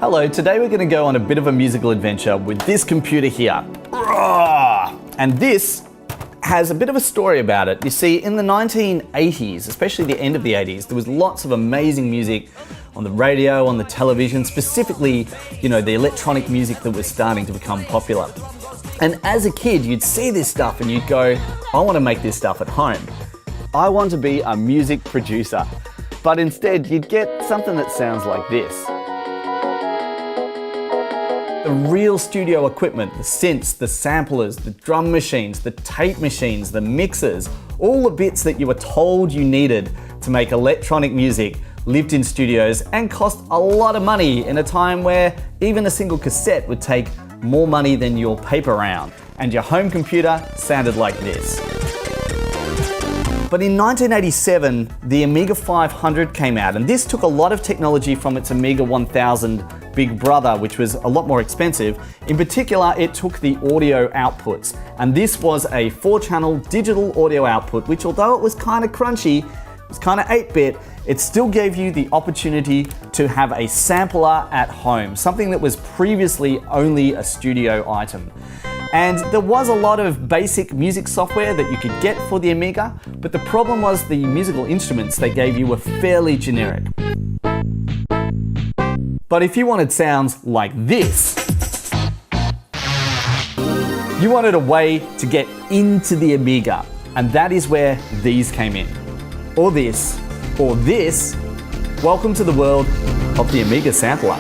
Hello, today we're going to go on a bit of a musical adventure with this computer here. And this has a bit of a story about it. You see, in the 1980s, especially the end of the 80s, there was lots of amazing music on the radio, on the television, specifically, the electronic music that was starting to become popular. And as a kid, you'd see this stuff and you'd go, I want to make this stuff at home. I want to be a music producer. But instead, you'd get something that sounds like this. The real studio equipment, the synths, the samplers, the drum machines, the tape machines, the mixers, all the bits that you were told you needed to make electronic music lived in studios and cost a lot of money in a time where even a single cassette would take more money than your paper round. And your home computer sounded like this. But in 1987, the Amiga 500 came out, and this took a lot of technology from its Amiga 1000 big brother, which was a lot more expensive. In particular, it took the audio outputs, and this was a 4-channel digital audio output, which although it was kind of crunchy, it was kind of 8-bit, it still gave you the opportunity to have a sampler at home, something that was previously only a studio item. And there was a lot of basic music software that you could get for the Amiga, but the problem was the musical instruments they gave you were fairly generic. But if you wanted sounds like this, you wanted a way to get into the Amiga, and that is where these came in. Or this, or this. Welcome to the world of the Amiga sampler.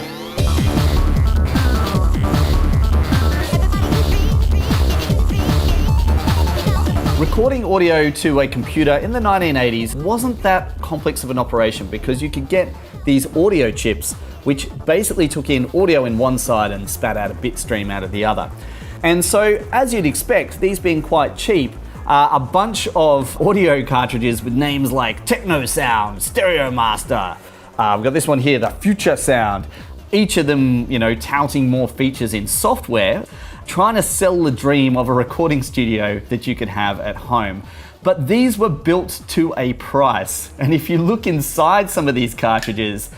Recording audio to a computer in the 1980s wasn't that complex of an operation because you could get these audio chips which basically took in audio in one side and spat out a bit stream out of the other. And so, as you'd expect, these being quite cheap, a bunch of audio cartridges with names like Techno Sound, Stereo Master, we've got this one here, the Future Sound, each of them, touting more features in software, trying to sell the dream of a recording studio that you could have at home. But these were built to a price. And if you look inside some of these cartridges,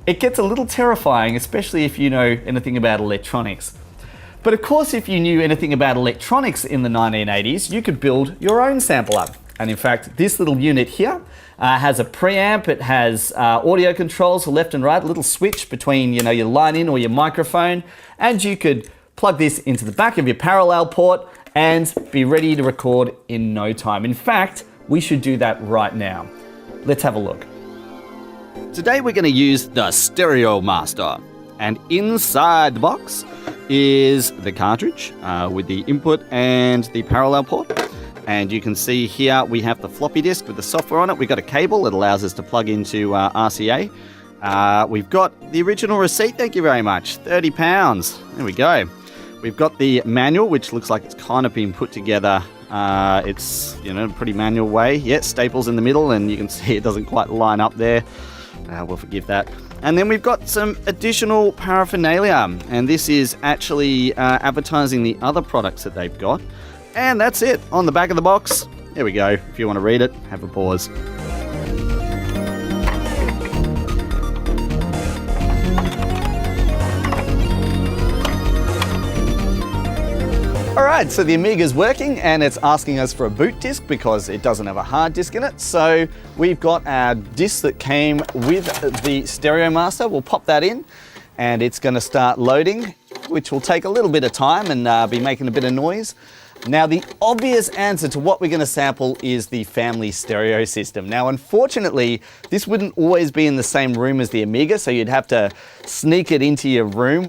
it gets a little terrifying, especially if you know anything about electronics. But of course, if you knew anything about electronics in the 1980s, you could build your own sampler. And in fact, this little unit here has a preamp, it has audio controls for left and right, a little switch between your line in or your microphone, and you could plug this into the back of your parallel port and be ready to record in no time. In fact, we should do that right now. Let's have a look. Today we're going to use the Stereo Master, and inside the box is the cartridge with the input and the parallel port. And you can see here we have the floppy disk with the software on it. We've got a cable that allows us to plug into RCA. We've got the original receipt, thank you very much, £30. There we go. We've got the manual, which looks like it's kind of been put together. It's, a pretty manual way. Yeah, staples in the middle, and you can see it doesn't quite line up there. We'll forgive that. And then we've got some additional paraphernalia, and this is actually advertising the other products that they've got. And that's it on the back of the box. There we go. If you want to read it, have a pause. Alright, so the Amiga's working and it's asking us for a boot disk because it doesn't have a hard disk in it. So we've got our disk that came with the Stereo Master. We'll pop that in and it's going to start loading, which will take a little bit of time and be making a bit of noise. Now, the obvious answer to what we're going to sample is the family stereo system. Now, unfortunately, this wouldn't always be in the same room as the Amiga, so you'd have to sneak it into your room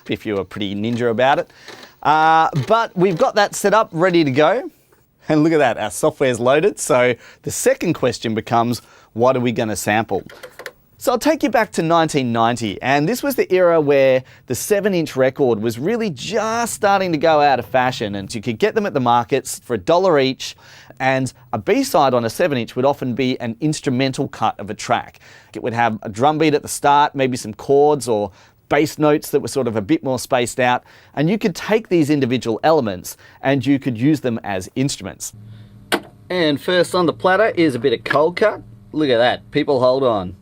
if you were pretty ninja about it. But we've got that set up, ready to go. And look at that, our software's loaded. So the second question becomes, what are we going to sample? So I'll take you back to 1990, and this was the era where the 7-inch record was really just starting to go out of fashion, and you could get them at the markets for $1 each, and a B-side on a 7-inch would often be an instrumental cut of a track. It would have a drum beat at the start, maybe some chords or bass notes that were sort of a bit more spaced out, and you could take these individual elements and you could use them as instruments. And first on the platter is a bit of cold cut. Look at that, people hold on.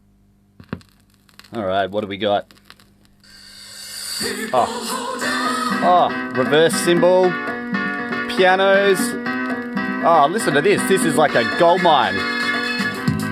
All right, what do we got? Oh, reverse cymbal, pianos. Oh, listen to this. This is like a gold mine.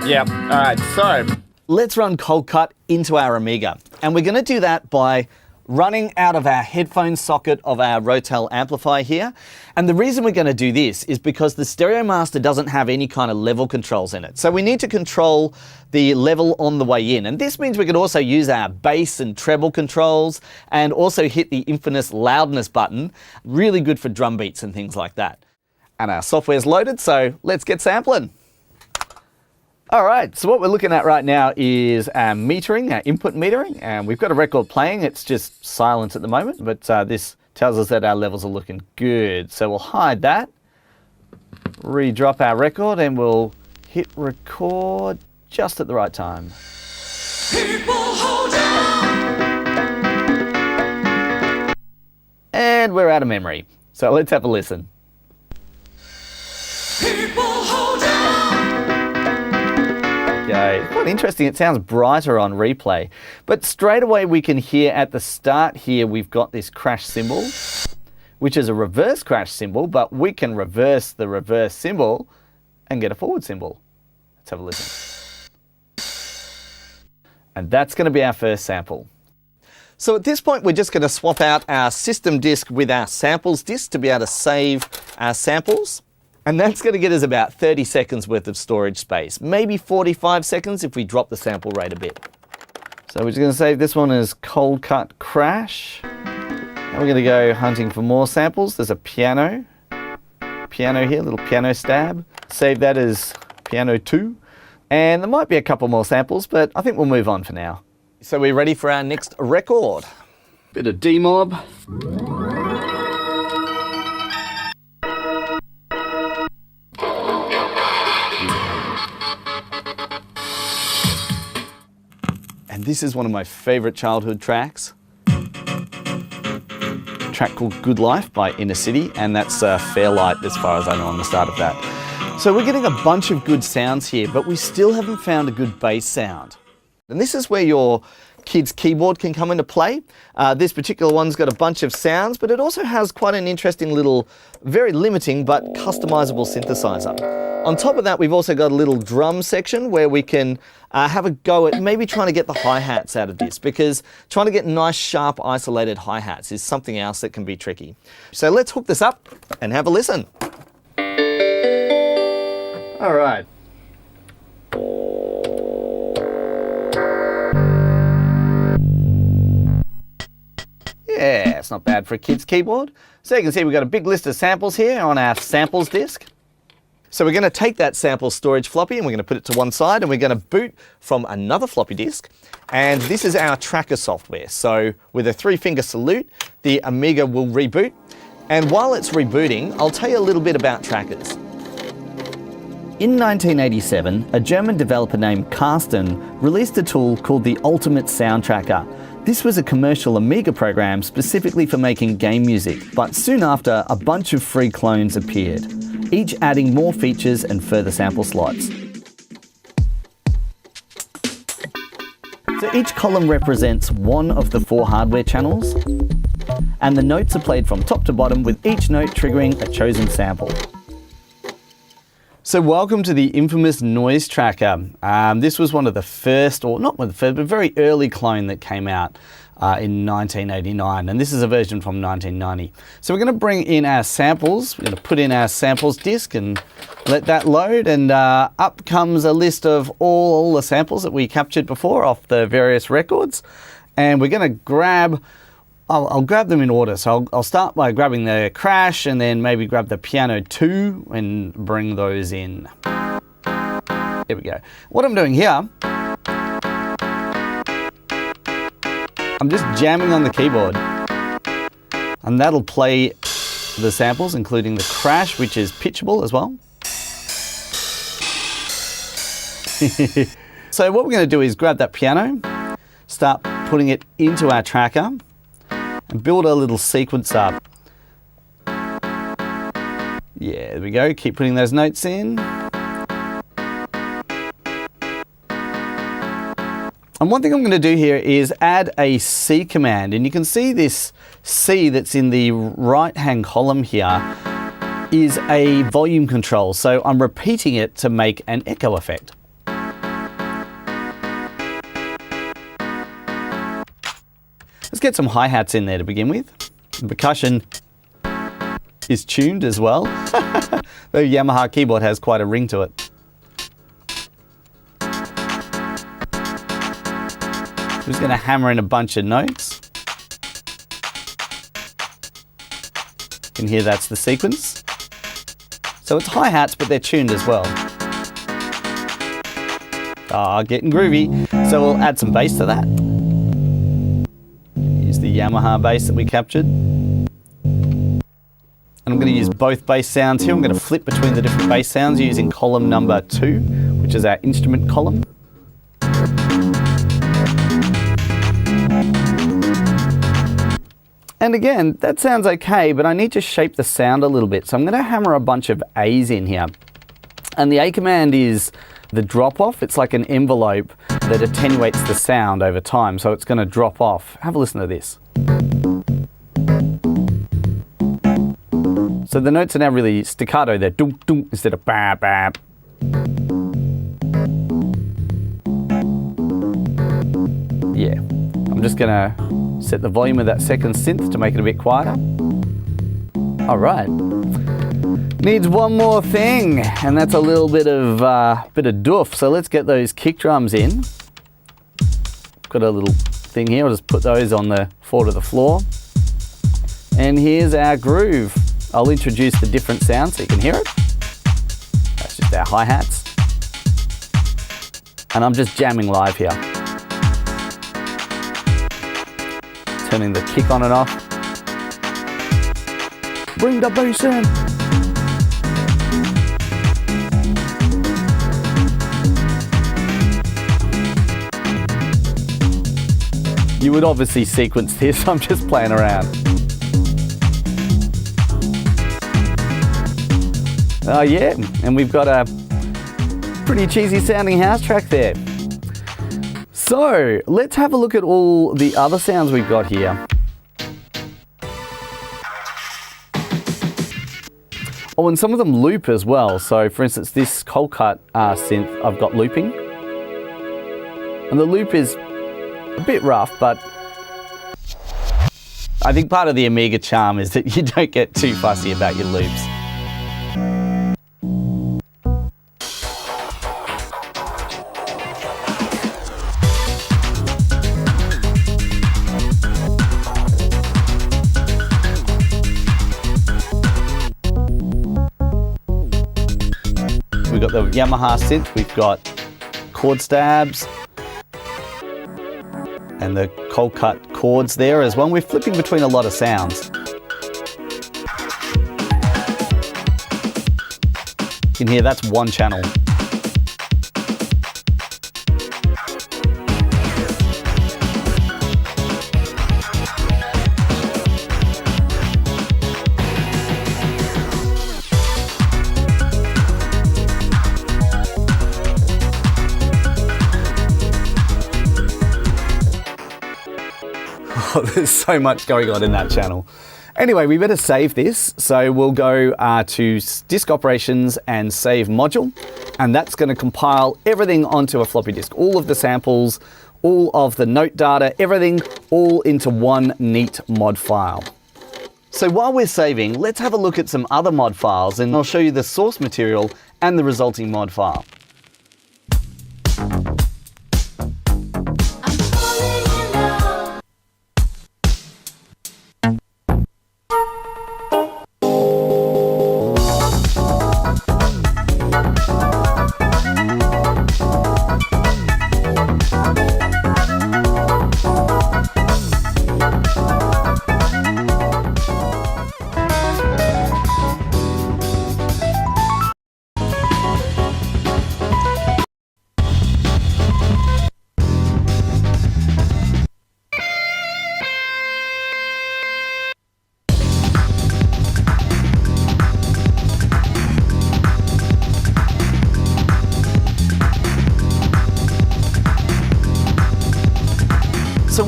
Yep. All right, so let's run Cold Cut into our Amiga. And we're going to do that by running out of our headphone socket of our Rotel amplifier here. And the reason we're going to do this is because the Stereo Master doesn't have any kind of level controls in it. So we need to control the level on the way in. And this means we can also use our bass and treble controls and also hit the infamous loudness button. Really good for drum beats and things like that. And our software's loaded, so let's get sampling. All right, so what we're looking at right now is our metering, our input metering, and we've got a record playing. It's just silent at the moment, but this tells us that our levels are looking good. So we'll hide that, re-drop our record, and we'll hit record just at the right time. People hold on. And we're out of memory. So let's have a listen. People hold on. Okay, quite interesting. It sounds brighter on replay. But straight away we can hear at the start here we've got this crash cymbal, which is a reverse crash cymbal, but we can reverse the reverse cymbal and get a forward cymbal. Let's have a listen. And that's going to be our first sample. So at this point we're just going to swap out our system disk with our samples disk to be able to save our samples. And that's going to get us about 30 seconds worth of storage space, maybe 45 seconds if we drop the sample rate a bit. So we're just going to save this one as Cold Cut Crash. And we're going to go hunting for more samples. There's a piano here, little piano stab. Save that as piano 2. And there might be a couple more samples, but I think we'll move on for now. So we're ready for our next record. Bit of D-Mob. And this is one of my favorite childhood tracks. A track called Good Life by Inner City, and that's Fairlight as far as I know on the start of that. So we're getting a bunch of good sounds here, but we still haven't found a good bass sound. And this is where your kid's keyboard can come into play. This particular one's got a bunch of sounds, but it also has quite an interesting little, very limiting but customizable synthesizer. On top of that, we've also got a little drum section where we can have a go at maybe trying to get the hi-hats out of this, because trying to get nice, sharp, isolated hi-hats is something else that can be tricky. So let's hook this up and have a listen. All right. Yeah, it's not bad for a kid's keyboard. So you can see we've got a big list of samples here on our samples disk. So we're going to take that sample storage floppy and we're going to put it to one side, and we're going to boot from another floppy disk. And this is our tracker software. So with a 3-finger salute, the Amiga will reboot. And while it's rebooting, I'll tell you a little bit about trackers. In 1987, a German developer named Carsten released a tool called the Ultimate Sound Tracker. This was a commercial Amiga program specifically for making game music, but soon after, a bunch of free clones appeared, each adding more features and further sample slots. So each column represents one of the 4 hardware channels, and the notes are played from top to bottom with each note triggering a chosen sample. So welcome to the infamous noise tracker. This was one of the first, or not one of the first, but very early clone that came out in 1989, and this is a version from 1990. So we're going to bring in our samples. We're going to put in our samples disk and let that load, and up comes a list of all the samples that we captured before off the various records. And we're going to grab, I'll grab them in order. So I'll start by grabbing the Crash and then maybe grab the Piano 2 and bring those in. There we go. What I'm doing here, I'm just jamming on the keyboard, and that'll play the samples, including the Crash, which is pitchable as well. So what we're going to do is grab that piano, start putting it into our tracker, and build a little sequence up. Yeah, there we go. Keep putting those notes in. And one thing I'm going to do here is add a C command, and you can see this C that's in the right-hand column here is a volume control. So I'm repeating it to make an echo effect. Let's get some hi-hats in there to begin with. The percussion is tuned as well. The Yamaha keyboard has quite a ring to it. I'm just going to hammer in a bunch of notes. You can hear that's the sequence. So it's hi-hats, but they're tuned as well. Ah, getting groovy. So we'll add some bass to that. Use the Yamaha bass that we captured. And I'm going to use both bass sounds here. I'm going to flip between the different bass sounds using column number 2, which is our instrument column. And again, that sounds okay, but I need to shape the sound a little bit. So I'm going to hammer a bunch of A's in here. And the A command is the drop off. It's like an envelope that attenuates the sound over time. So it's going to drop off. Have a listen to this. So the notes are now really staccato. They're dunk dunk instead of ba ba. Yeah, I'm just going to set the volume of that second synth to make it a bit quieter. All right. Needs one more thing, and that's a little bit of doof. So let's get those kick drums in. Got a little thing here. I'll just put those on the floor to the floor. And here's our groove. I'll introduce the different sounds so you can hear it. That's just our hi-hats. And I'm just jamming live here. Turning the kick on and off. Bring the bass in. You would obviously sequence this, I'm just playing around. Oh yeah, and we've got a pretty cheesy sounding house track there. So let's have a look at all the other sounds we've got here. Oh, and some of them loop as well. So for instance, this cold cut synth, I've got looping. And the loop is a bit rough, but I think part of the Amiga charm is that you don't get too fussy about your loops. We've got the Yamaha synth, we've got chord stabs, and the cold cut chords there as well. We're flipping between a lot of sounds. You can hear that's one channel. Oh, there's so much going on in that channel. Anyway, we better save this. So we'll go to disk operations and save module. And that's going to compile everything onto a floppy disk. All of the samples, all of the note data, everything all into one neat mod file. So while we're saving, let's have a look at some other mod files and I'll show you the source material and the resulting mod file.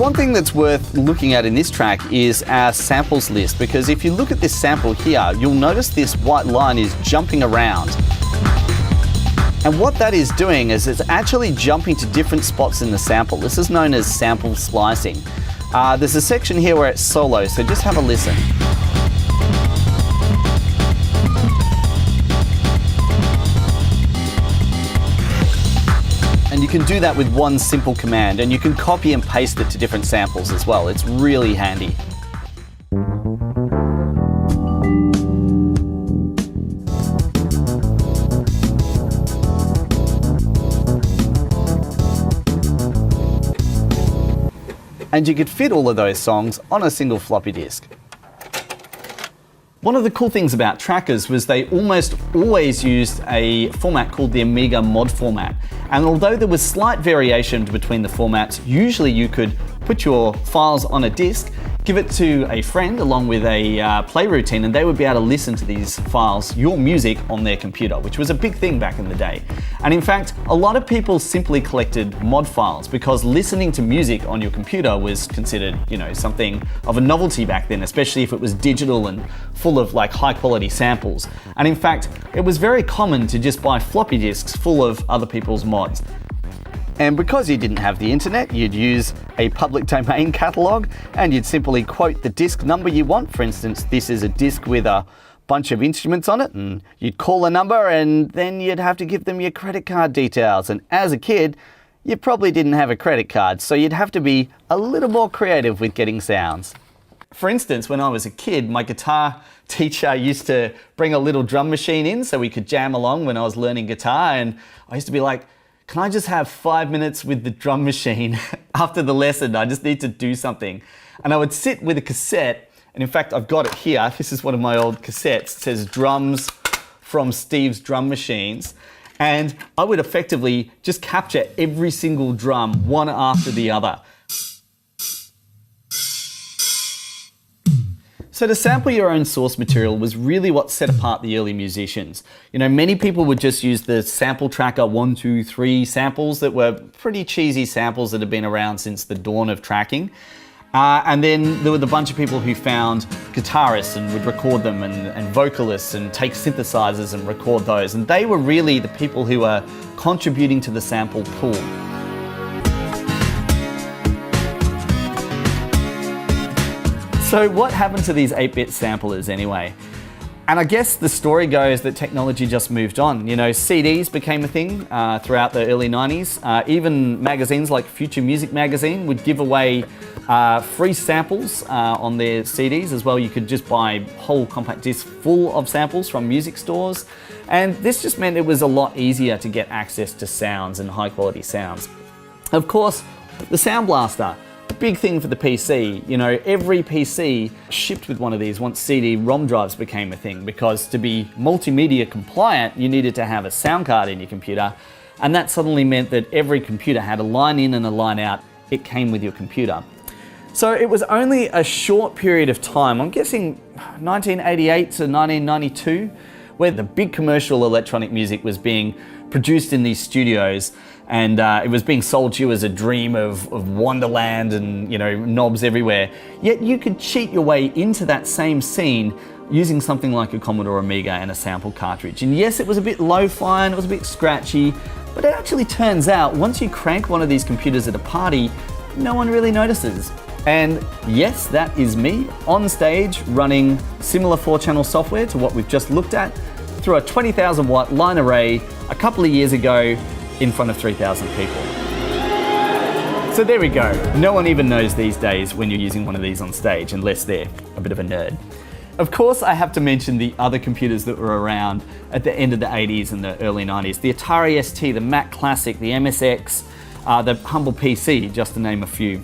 one thing that's worth looking at in this track is our samples list, because if you look at this sample here, you'll notice this white line is jumping around. And what that is doing is it's actually jumping to different spots in the sample. This is known as sample splicing. There's a section here where it's solo, so just have a listen. And you can do that with one simple command, and you can copy and paste it to different samples as well. It's really handy. And you could fit all of those songs on a single floppy disk. One of the cool things about trackers was they almost always used a format called the Amiga mod format. And although there was slight variation between the formats, usually you could put your files on a disk, give it to a friend along with a play routine, and they would be able to listen to these files, your music, on their computer, which was a big thing back in the day. And in fact, a lot of people simply collected mod files because listening to music on your computer was considered, something of a novelty back then, especially if it was digital and full of like high quality samples. And in fact, it was very common to just buy floppy disks full of other people's mods. And because you didn't have the internet, you'd use a public domain catalog and you'd simply quote the disk number you want. For instance, this is a disk with a bunch of instruments on it, and you'd call a number and then you'd have to give them your credit card details. And as a kid, you probably didn't have a credit card, so you'd have to be a little more creative with getting sounds. For instance, when I was a kid, my guitar teacher used to bring a little drum machine in so we could jam along when I was learning guitar, and I used to be like, can I just have 5 minutes with the drum machine after the lesson? I just need to do something. And I would sit with a cassette, and in fact, I've got it here. This is one of my old cassettes. It says drums from Steve's Drum Machines. And I would effectively just capture every single drum, one after the other. So to sample your own source material was really what set apart the early musicians. Many people would just use the sample tracker 1, 2, 3 samples that were pretty cheesy samples that had been around since the dawn of tracking. And then there were the bunch of people who found guitarists and would record them, and vocalists, and take synthesizers and record those. And they were really the people who were contributing to the sample pool. So what happened to these 8-bit samplers anyway? And I guess the story goes that technology just moved on. CDs became a thing throughout the early 90s. Even magazines like Future Music Magazine would give away free samples on their CDs as well. You could just buy whole compact discs full of samples from music stores. And this just meant it was a lot easier to get access to sounds and high quality sounds. Of course, the Sound Blaster. Big thing for the PC. Every PC shipped with one of these once CD-ROM drives became a thing, because to be multimedia compliant, you needed to have a sound card in your computer, and that suddenly meant that every computer had a line in and a line out. It came with your computer. So it was only a short period of time, I'm guessing 1988 to 1992, where the big commercial electronic music was being produced in these studios, and it was being sold to you as a dream of wonderland and knobs everywhere. Yet you could cheat your way into that same scene using something like a Commodore Amiga and a sample cartridge. And yes, it was a bit lo-fi and it was a bit scratchy, but it actually turns out once you crank one of these computers at a party, no one really notices. And yes, that is me on stage running similar 4-channel software to what we've just looked at through a 20,000 watt line array a couple of years ago in front of 3,000 people. So there we go. No one even knows these days when you're using one of these on stage, unless they're a bit of a nerd. Of course, I have to mention the other computers that were around at the end of the 80s and the early 90s. The Atari ST, the Mac Classic, the MSX, the Humble PC, just to name a few.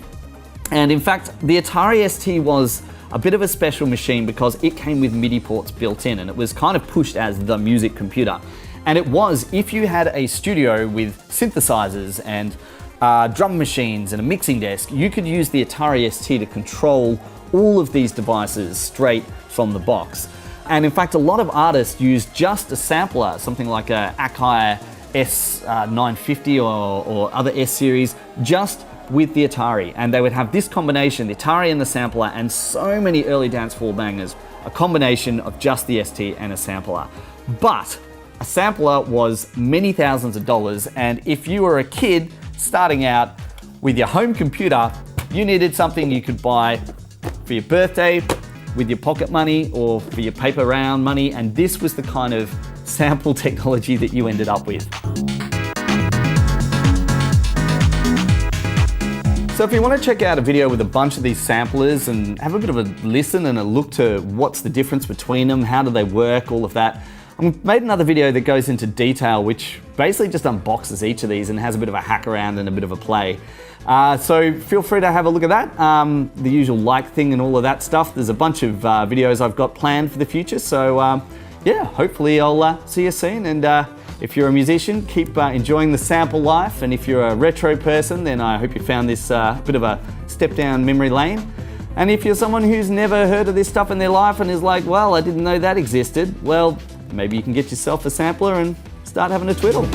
And in fact, the Atari ST was a bit of a special machine because it came with MIDI ports built in, and it was kind of pushed as the music computer. And it was, if you had a studio with synthesizers and drum machines and a mixing desk, you could use the Atari ST to control all of these devices straight from the box. And in fact, a lot of artists use just a sampler, something like a Akai S950 or other S series, just with the Atari, and they would have this combination, the Atari and the sampler, and so many early dance floor bangers, a combination of just the ST and a sampler. But a sampler was many thousands of dollars, and if you were a kid starting out with your home computer, you needed something you could buy for your birthday, with your pocket money, or for your paper round money, and this was the kind of sample technology that you ended up with. So if you want to check out a video with a bunch of these samplers and have a bit of a listen and a look to what's the difference between them, how do they work, all of that, I've made another video that goes into detail, which basically just unboxes each of these and has a bit of a hack around and a bit of a play. So feel free to have a look at that. The usual like thing and all of that stuff. There's a bunch of videos I've got planned for the future. So yeah, hopefully I'll see you soon. And if you're a musician, keep enjoying the sample life. And if you're a retro person, then I hope you found this bit of a step down memory lane. And if you're someone who's never heard of this stuff in their life and is like, well, I didn't know that existed, well, maybe you can get yourself a sampler and start having a twiddle.